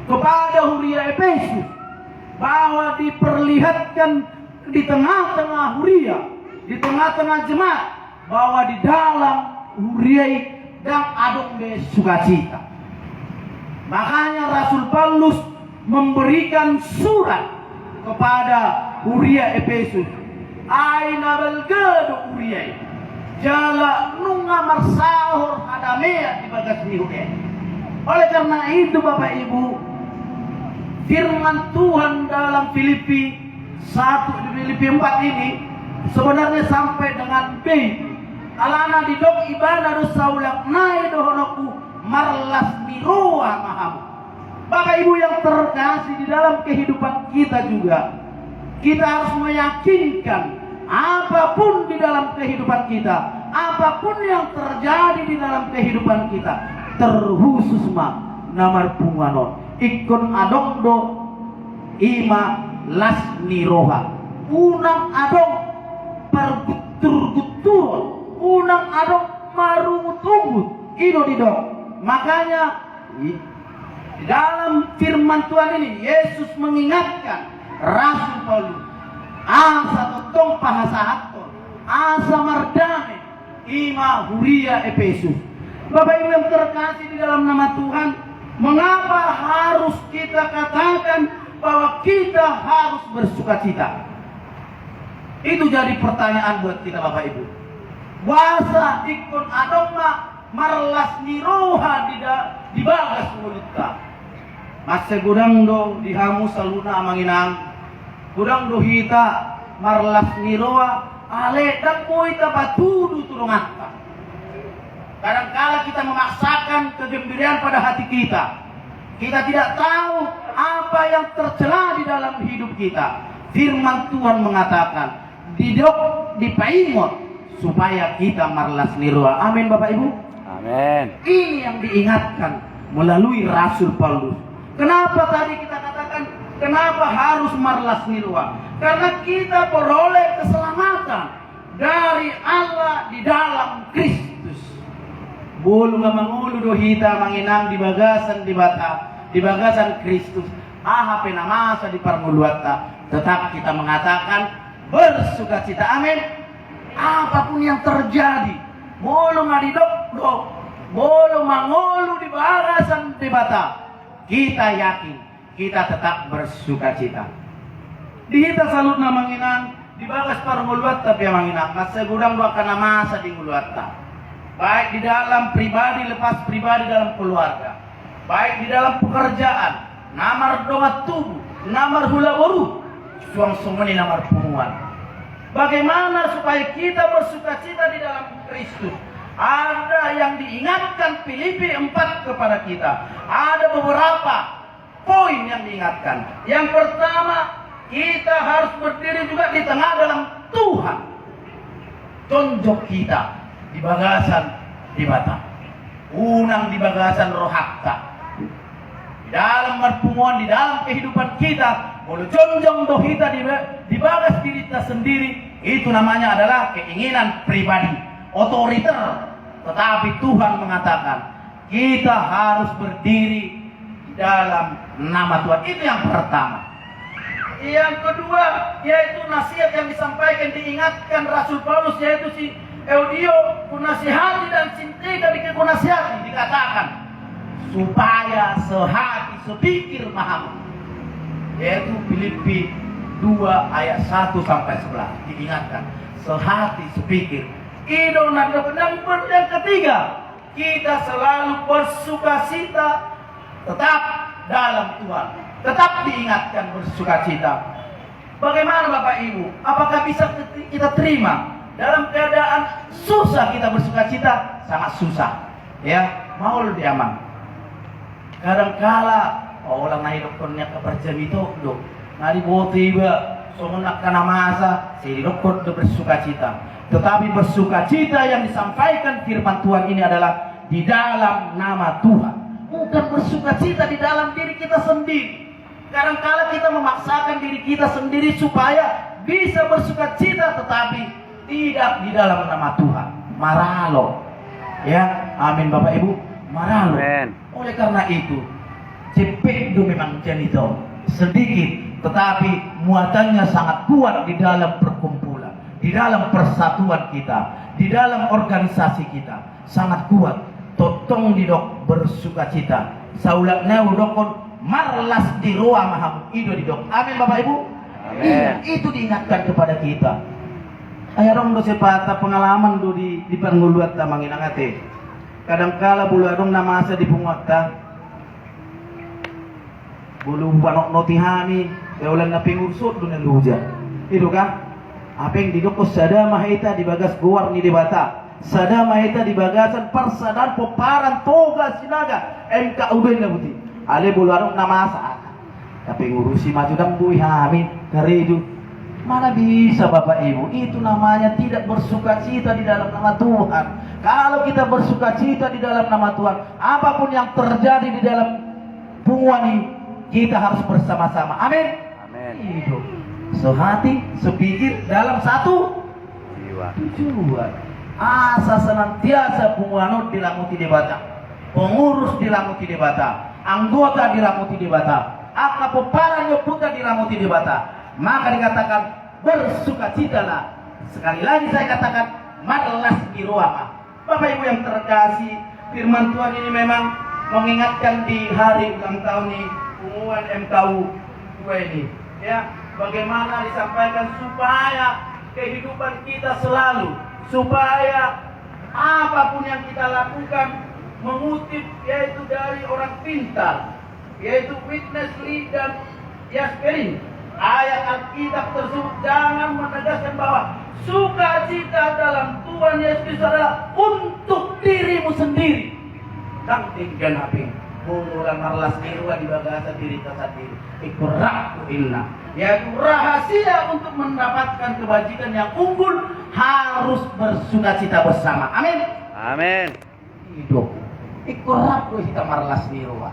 kepada Huria Efesus bahwa diperlihatkan di tengah-tengah Huria, di tengah-tengah jemaat, bahwa di dalam Huria dan adong be sukacita. Makanya Rasul Paulus memberikan surat kepada Huria Efesus. Aina balgado Huria, jala nunga marsahur hadamea di bagas Huria. Oleh karena itu Bapak Ibu, firman Tuhan dalam Filipi 1, Filipi 4 ini sebenarnya sampai dengan B. Alana didok ibana dosaulak nai dohonoku marlas miroa mahamu. Bapak Ibu yang terkasih, di dalam kehidupan kita juga kita harus meyakinkan apapun di dalam kehidupan kita, apapun yang terjadi di dalam kehidupan kita, terkhusus mah namar punganon ikon adongdo ima las niroha unang adong pergutur-gutur, unang adong marungut-ungut ino didong. Makanya di dalam firman Tuhan ini Yesus mengingatkan Rasul Paulus, asa totong pahasahaton, asa mardame ima Huria Efesus. Bapak Ibu yang terkasih di dalam nama Tuhan, mengapa harus kita katakan bahwa kita harus bersukacita? Itu jadi pertanyaan buat kita Bapak Ibu. Wasa ikon adongma marlas niroha di bagas mulutta. Masa gudang do dihamu saluna manginang, gudang do hita marlas niroha ale dan moita patudu turungatta. Kadang-kala kita memaksakan kegembiraan pada hati kita. Kita tidak tahu apa yang tercela di dalam hidup kita. Firman Tuhan mengatakan, didok dipaimot supaya kita marlas niroha. Amin Bapak Ibu. Amin. Ini yang diingatkan melalui Rasul Paulus. Kenapa tadi kita katakan kenapa harus marlas niroha? Karena kita peroleh keselamatan dari Allah di dalam Kristus. Bulu nga mangulu do hita manginang di bagasan di bata, di bagasan Kristus. Aha penamasa di parmuluata. Tetap kita mengatakan bersukacita. Amin. Apapun yang terjadi, bulu ngadidok-dok, bulu mangulu di bagasan di bata, kita yakin kita tetap bersukacita. Dihita salut na manginang di bagas parmuluata tapi manginang masa gudang dua kana masa di nguluata. Baik di dalam pribadi lepas pribadi dalam keluarga, baik di dalam pekerjaan, namar dongat tubuh, namar hula boru, suang sumuni namar pumuan. Bagaimana supaya kita bersukacita di dalam Kristus? Ada yang diingatkan Filipi 4 kepada kita. Ada beberapa poin yang diingatkan. Yang pertama, kita harus berdiri juga di tengah dalam Tuhan. Tunjuk kita di bagasan di bata, unang di bagasan rohakta, di dalam pertemuan, di dalam kehidupan kita, boleh jonjong dohita di bagas diri kita sendiri. Itu namanya adalah keinginan pribadi, otoriter. Tetapi Tuhan mengatakan kita harus berdiri di dalam nama Tuhan. Itu yang pertama. Yang kedua yaitu nasihat yang disampaikan, diingatkan Rasul Paulus, yaitu si Eudio kunasihati dan cintai dari kekunasihati, dikatakan supaya sehati sepikir mahamu, yaitu Filipi 2 ayat 1 sampai 11 diingatkan sehati sepikir. Ido dan yang ketiga, kita selalu bersukacita tetap dalam Tuhan, tetap diingatkan bersukacita. Bagaimana Bapak Ibu? Apakah bisa kita terima dalam keadaan susah kita bersukacita? Sangat susah, ya. Mau lebih aman. Kadangkala orang naik dokternya kepercayaan itu, dok. Nari boti ba, soalnya karena masa, si dokter bersukacita. Tetapi bersukacita yang disampaikan firman Tuhan ini adalah di dalam nama Tuhan, bukan bersukacita di dalam diri kita sendiri. Kadangkala kita memaksakan diri kita sendiri supaya bisa bersukacita, tetapi tidak di dalam nama Tuhan. Maralo, ya, amin Bapak Ibu, maralo. Amen. Oleh karena itu, cepet itu memang janito sedikit, tetapi muatannya sangat kuat di dalam perkumpulan, di dalam persatuan kita, di dalam organisasi kita, sangat kuat. Totong didok bersukacita, saulaknya udokon marlas di ruang mahamu ido didok. Amin Bapak Ibu. Amin. Itu diingatkan kepada kita. Ayah dong do sepata pengalaman do di pengguluat tamangin angate. Kadangkala bulu adong namasa di pungota. Bulu banok notihami, ulan na pingursot do naluja. Itu kan? Apeng didokos sada mahita di bagas guar ni debata. Sada mahita di bagasan persadan poparan toga sinaga. Engka udah na buti. Ale bulu adong namasa. Tapi ngurusi maju dan bui hami kareju. Mana bisa Bapak Ibu? Itu namanya tidak bersukacita di dalam nama Tuhan. Kalau kita bersukacita di dalam nama Tuhan, apapun yang terjadi di dalam punguan ini, kita harus bersama-sama. Amin. Amin. Hidup sehati, sepikir dalam satu Jiwa. tujuan. Asa senantiasa punguanut dilamuti debata, pengurus dilamuti debata, anggota dilamuti debata, aka peparan nyoputa dilamuti debata. Maka dikatakan bersukacitalah. Sekali lagi saya katakan marlas biroama. Bapak Ibu yang terkasih, firman Tuhan ini memang mengingatkan di hari ulang tahun ini pengumuman MKU 2 ini, ya, bagaimana disampaikan supaya kehidupan kita selalu, supaya apapun yang kita lakukan mengutip yaitu dari orang pintar, yaitu witness Lee dan Yasperin. Ayat Alkitab tersebut jangan menegaskan bahwa sukacita dalam Tuhan Yesus adalah untuk dirimu sendiri. Kang tinggan haping mengulang marlas dirua di bagasa diri kita sendiri. Ikurah inna, yaitu rahasia untuk mendapatkan kebajikan yang unggul harus bersukacita bersama. Amin. Amin. Hidup ikurah kita marlas dirua.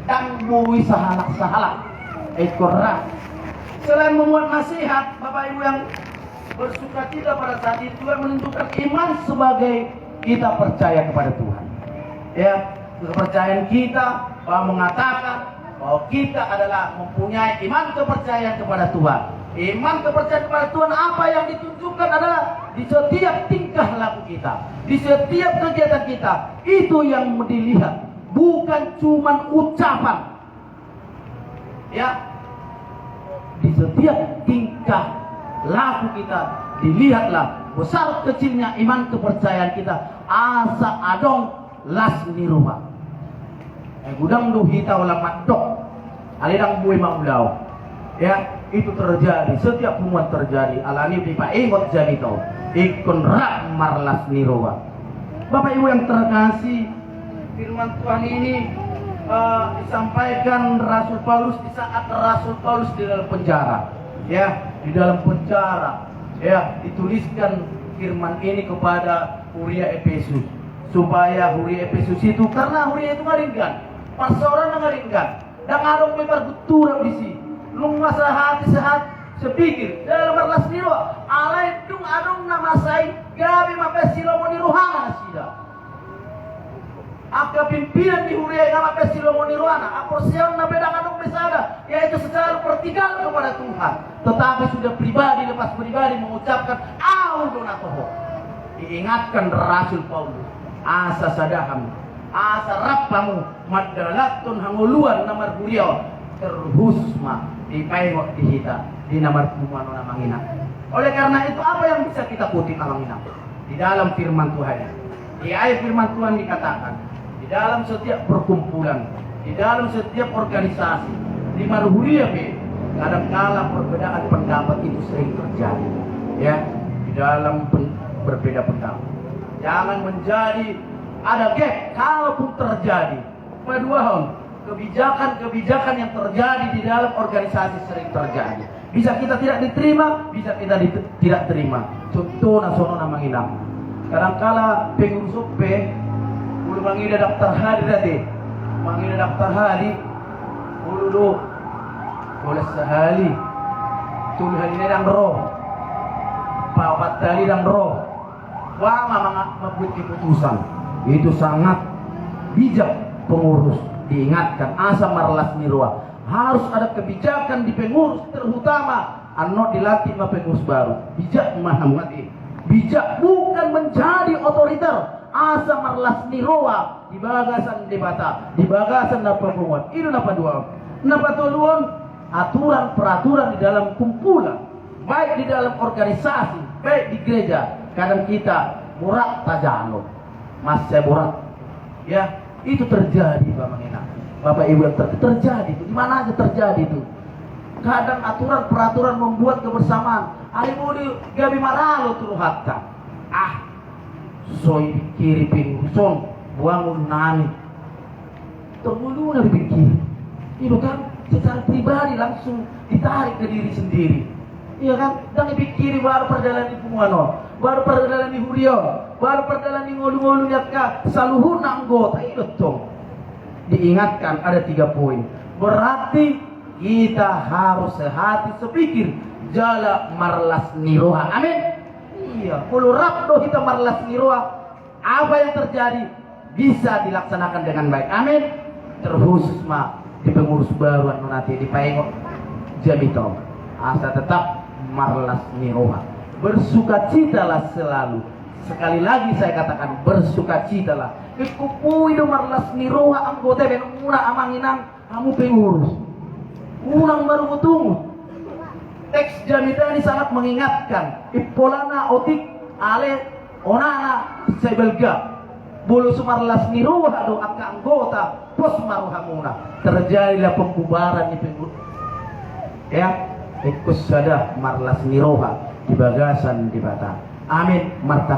Dan bui sahalak-sahalak. Ikurah. Selain memuat nasihat, Bapak Ibu yang bersukacita pada saat itu juga menunjukkan iman sebagai kita percaya kepada Tuhan. Ya, kepercayaan kita bahwa mengatakan bahwa kita adalah mempunyai iman kepercayaan kepada Tuhan. Iman kepercayaan kepada Tuhan apa yang ditunjukkan adalah di setiap tingkah laku kita, di setiap kegiatan kita. Itu yang dilihat, bukan cuma ucapan. Ya, di setiap tingkah laku kita dilihatlah besar kecilnya iman kepercayaan kita. Asa adong las niruwa. Gudang du hita ulang matok. Alidang bui maulau. Ya, itu terjadi. Setiap hubungan terjadi. Alani di paingot jadi tau. Ikon rak marlas niruwa. Bapak Ibu yang terkasih, firman Tuhan ini disampaikan Rasul Paulus di saat Rasul Paulus di dalam penjara, ya, di dalam penjara, ya, dituliskan firman ini kepada Huria Efesus supaya Huria Efesus itu, karena Huria itu ngaringkan, pasoran ngaringkan, dan adong berguturang di sini, lu masa hati sehat sepikir dalam marlas niru, alai dung adong nama saya gabi mape silomo niruhana sida. Aka pimpinan di Huria nama Pesilo Nirwana, aporsian na bedang anong mesada, yaitu secara vertikal kepada Tuhan, tetapi sudah pribadi lepas pribadi mengucapkan Audonatoho. Diingatkan Rasul Paulus, asa sadaham, asa rapamu, madalatun hanguluan namar Huria terhusma di paingok dihita di namar kumano namangina. Oleh karena itu apa yang bisa kita kutip namangina di dalam firman Tuhan? Di ayat firman Tuhan dikatakan, di dalam setiap perkumpulan, di dalam setiap organisasi, di Marhuria kadang-kala perbedaan pendapat itu sering terjadi, ya, di dalam berbeda pendapat. Jangan menjadi ada gap. Kalaupun terjadi, kedua kebijakan-kebijakan yang terjadi di dalam organisasi sering terjadi. Bisa kita tidak diterima, bisa kita tidak terima. Contoh nasono namangina. Kadang-kala pengurus ulu mangida daftar hari tadi, mangida daftar hari, ulu do, boleh sehari, tulisan ini dan roh, papat tali dan roh, wama membuat keputusan, itu sangat bijak pengurus diingatkan asa marlas nirua. Harus ada kebijakan di pengurus, terutama ano dilatih ma pengurus baru. Bijak memahami, bijak bukan menjadi otoriter. Asa marlas nirua di bagasan debata, di bagasan na pertemuan. Itu napa dua? Napa tuluan? Aturan peraturan di dalam kumpulan, baik di dalam organisasi, baik di gereja. Kadang kita murak tajano, mas saya murak, ya itu terjadi Bapak Ibu yang terjadi itu, di mana aja terjadi itu. Kadang aturan peraturan membuat kebersamaan. Ali budi gabi maralo tuh hatta. Soi kiri pingson buang nani. Termulu dari pikir. Itu kan secara pribadi langsung ditarik ke diri sendiri. Iya kan? Dan dipikiri baru perjalanan di Pumuano, baru perjalanan di Hurio, baru perjalanan di ngolu-ngolu lihat ka saluhun anggota itu tuh. Diingatkan ada 3 poin. Berarti kita harus sehati sepikir jala marlas niroha. Amin. Iya, kalau rabdo kita marlas niroha, apa yang terjadi bisa dilaksanakan dengan baik. Amin. Terkhusus mah di pengurus baru nanti di Paengok Jamito. Asa tetap marlas niroha. Bersukacitalah selalu. Sekali lagi saya katakan bersukacitalah. Ikupui do marlas niroha anggota ben muna amanginang kamu pengurus. Unang baru tunggu. Teks Jamita ini sangat mengingatkan. Ipolana otik ale onana sebelga. Bulu sumarlas niroha do angka anggota pos maruha muna. Terjadilah pembubaran di pengurus. Ya, ikut saja marlas niroha di bagasan di bata. Amin. Marta